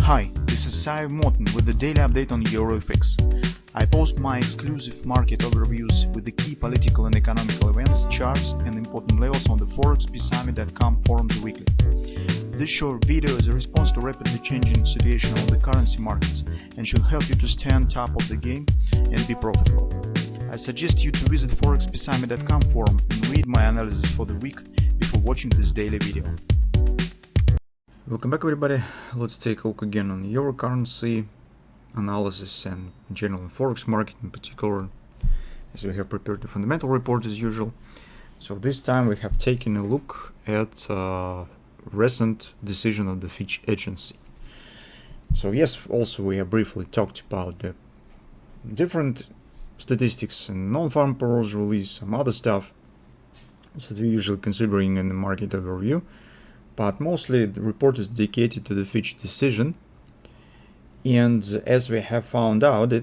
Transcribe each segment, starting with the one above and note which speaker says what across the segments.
Speaker 1: Hi, this is Sive Morten with the daily update on EuroFX. I post my exclusive market overviews with the key political and economical events, charts and important levels on the ForexPeaceArmy.com forums weekly. This short video is a response to rapidly changing situation on the currency markets and should help you to stay on top of the game and be profitable. I suggest you to visit ForexPeaceArmy.com forum and read my analysis for the week before watching this daily video.
Speaker 2: Welcome back, everybody. Let's take a look again on euro currency analysis and in general in forex market in particular, as we have prepared the fundamental report as usual. So this time we have taken a look at recent decision of the Fitch agency. So yes, also we have briefly talked about the different statistics and non-farm payrolls release, some other stuff that we're usually considering in the market overview. But mostly the report is dedicated to the Fitch decision, and as we have found out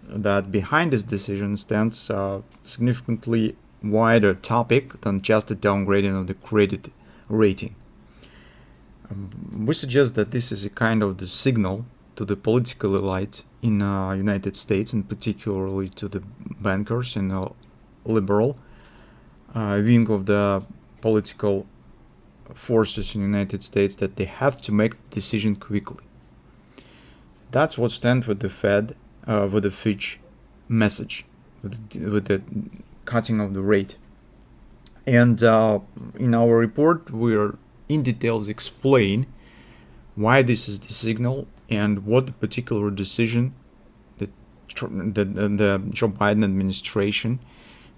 Speaker 2: that behind this decision stands a significantly wider topic than just the downgrading of the credit rating. We suggest that this is a kind of the signal to the political elite in United States, and particularly to the bankers in a liberal wing of the political forces in the United States, that they have to make a decision quickly. That's what stands with the Fed, with the Fitch message, with the cutting of the rate. And in our report, we are in details explain why this is the signal and what the particular decision that the Joe Biden administration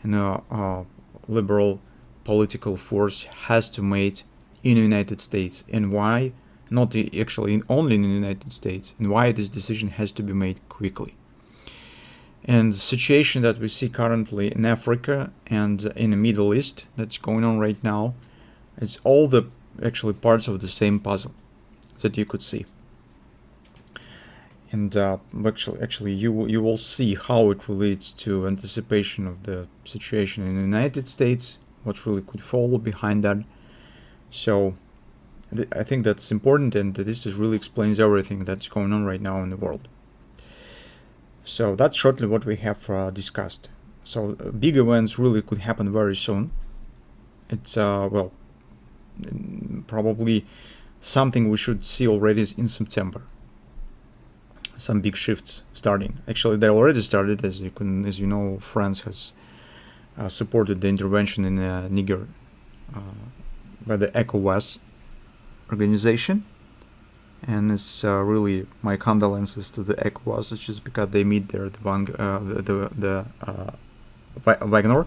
Speaker 2: and the liberal political force has to make in the United States, and why not actually only in the United States, and why this decision has to be made quickly. And the situation that we see currently in Africa and in the Middle East that's going on right now is all the actually parts of the same puzzle that you could see. And actually you will see how it relates to anticipation of the situation in the United States, what really could follow behind that. So I think that's important, and this really explains everything that's going on right now in the world. So that's shortly what we have discussed. So big events really could happen very soon. It's well, probably something we should see already in September. Some big shifts starting. Actually, they already started, as you know, France has supported the intervention in Niger by the ECOWAS organization, and it's really my condolences to the ECOWAS. It's just because they meet there the Wagner.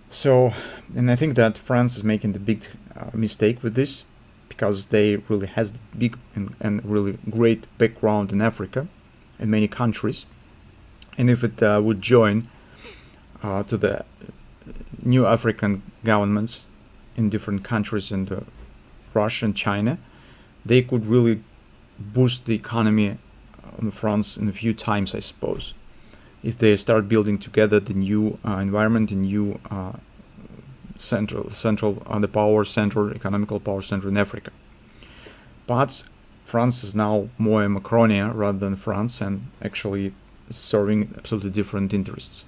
Speaker 2: So, and I think that France is making the big mistake with this, because they really has the big and really great background in Africa in many countries, and if it would join to the new African governments in different countries, in Russia and China, they could really boost the economy of France in a few times, I suppose, if they start building together the new environment, the new central the power center, economical power center in Africa. But France is now more a Macronia rather than France, and actually serving absolutely different interests,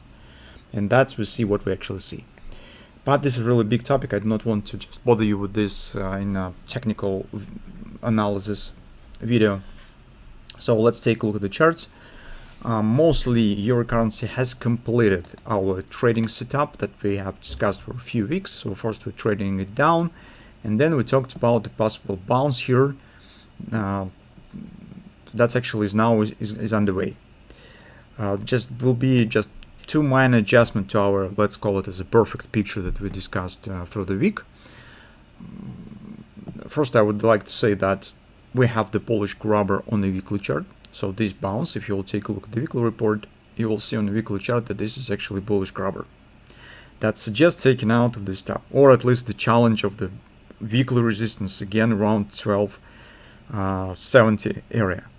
Speaker 2: and that's we see what we actually see. But this is a really big topic. I do not want to just bother you with this in a technical analysis video. So let's take a look at the charts. Mostly euro currency has completed our trading setup that we have discussed for a few weeks. So first we're trading it down, and then we talked about the possible bounce here. That's actually is underway. Just will be just two minor adjustments to our, let's call it as a perfect picture that we discussed through the week. First, I would like to say that we have the Polish grabber on the weekly chart. So this bounce, if you will take a look at the weekly report, you will see on the weekly chart that this is actually bullish grabber. That suggests taking out of this top, or at least the challenge of the weekly resistance again around 1270 area.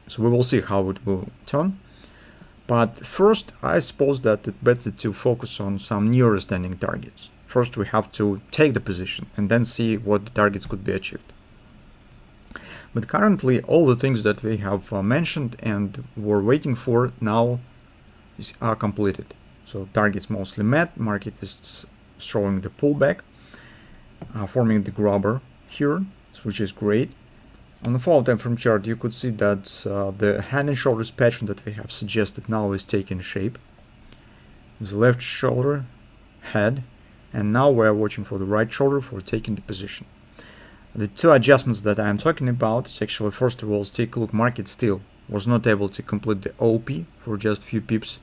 Speaker 2: So we will see how it will turn. But first, I suppose that it's better to focus on some nearer standing targets. First, we have to take the position and then see what the targets could be achieved. But currently all the things that we have mentioned and were waiting for now are completed. So targets mostly met, market is showing the pullback, forming the grabber here, which is great. On the follow time frame chart, you could see that the head and shoulders pattern that we have suggested now is taking shape. The left shoulder, head, and now we're watching for the right shoulder for taking the position. The two adjustments that I am talking about is actually, first of all, let's take a look. Market still was not able to complete the OP for just a few pips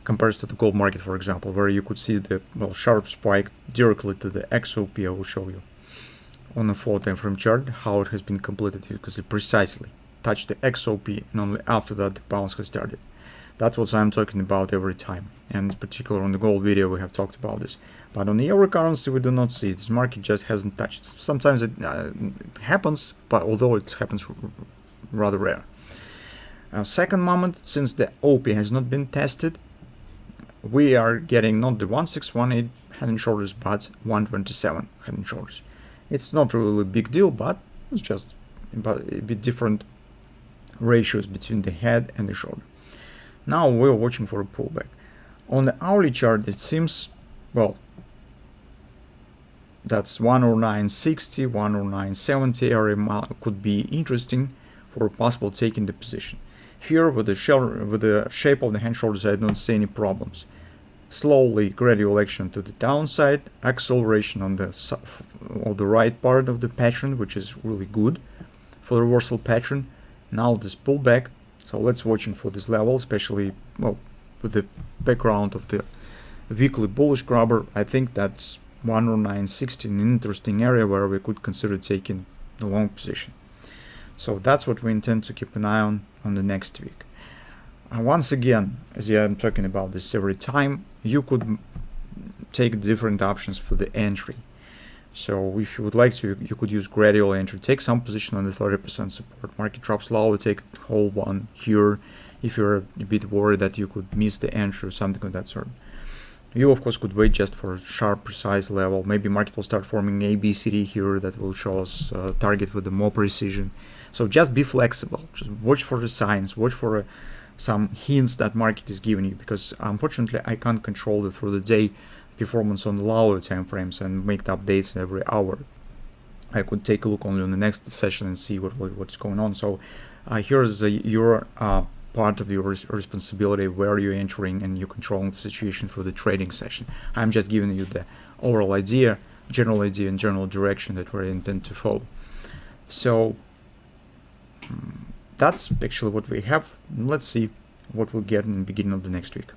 Speaker 2: compared to the gold market, for example, where you could see the sharp spike directly to the XOP. I will show you on the 4 time frame chart how it has been completed, because it precisely touched the XOP, and only after that the bounce has started. That's what I'm talking about every time, and in particular on the gold video we have talked about this. But on the euro currency we do not see it. This market just hasn't touched. Sometimes it happens, but although it happens rather rare. Second moment, since the OP has not been tested, we are getting not the 1618 head and shoulders, but 127 head and shoulders. It's not really a big deal, but it's just a bit different ratios between the head and the shoulder. Now we're watching for a pullback. On the hourly chart, it seems, well, that's 109.60, 109.70 area could be interesting for possible taking the position. Here, with the shape of the hand shoulders, I don't see any problems. Slowly gradual action to the downside, acceleration on the right part of the pattern, which is really good for the reversal pattern. Now this pullback, so let's watching for this level, especially with the background of the weekly bullish grabber. I think that's 109.60, an interesting area where we could consider taking the long position. So that's what we intend to keep an eye on the next week. Once again, as I'm talking about this every time, you could take different options for the entry. So if you would like to, you could use gradual entry, take some position on the 30% support. Market drops low, take the whole one here if you're a bit worried that you could miss the entry or something of that sort. You of course could wait just for a sharp, precise level. Maybe market will start forming ABCD here that will show us a target with more precision. So just be flexible. Just watch for the signs, watch for some hints that market is giving you, because unfortunately I can't control the through the day performance on the lower time frames and make the updates every hour. I could take a look only on the next session and see what's going on. So here's your part of your responsibility, where you're entering and you're controlling the situation for the trading session. I'm just giving you the overall idea, general idea and general direction that we intend to follow. So that's actually what we have. Let's see what we'll get in the beginning of the next week.